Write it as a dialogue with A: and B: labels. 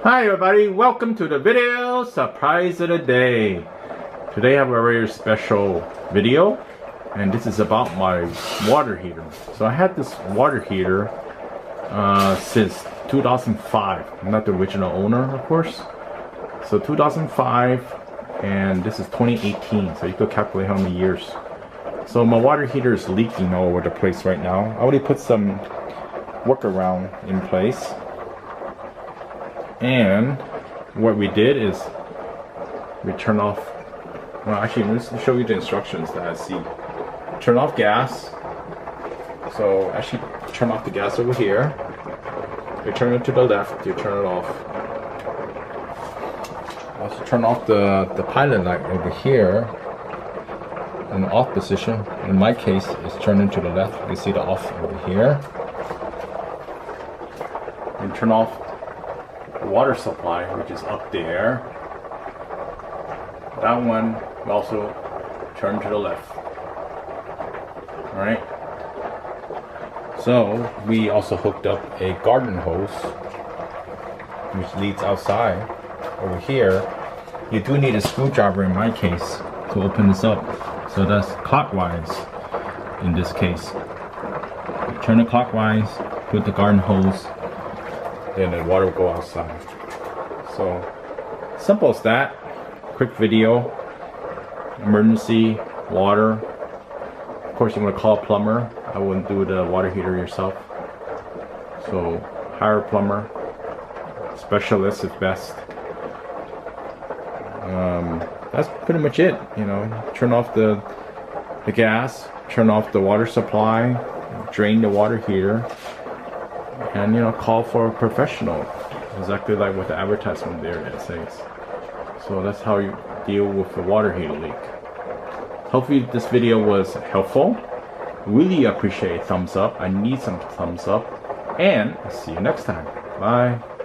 A: Hi everybody, welcome to the video surprise of the day. Today I have a very special video, and this is about my water heater. So I had this water heater since 2005. I'm not the original owner, of course. So 2005, and this is 2018, so you could calculate how many years. So my water heater is leaking all over the place right now. I already put some workaround in place. And what we did is we turn off, well actually let me show you the instructions that I see. Turn off gas. So actually turn off the gas over here. You turn it to the left, you turn it off. Also turn off the pilot light over here in the off position. In my case it's turned into the left. You can see the off over here. And turn off water supply, which is up there. That one will also turn to the left. Alright, so we also hooked up a garden hose which leads outside over here. You do need a screwdriver in my case to open this up, so that's clockwise in this case. You turn it clockwise, put the garden hose, then the water will go outside. So simple as that. Quick video. Emergency water. Of course you want to call a plumber. I wouldn't do the water heater yourself. So hire a plumber. Specialist is best. That's pretty much it. You know, turn off the gas, turn off the water supply, drain the water heater, and call for a professional, exactly like what the advertisement there that says. So that's how you deal with the water heater leak. Hopefully this video was helpful. Really appreciate a thumbs up. I need some thumbs up, and I'll see you next time. Bye.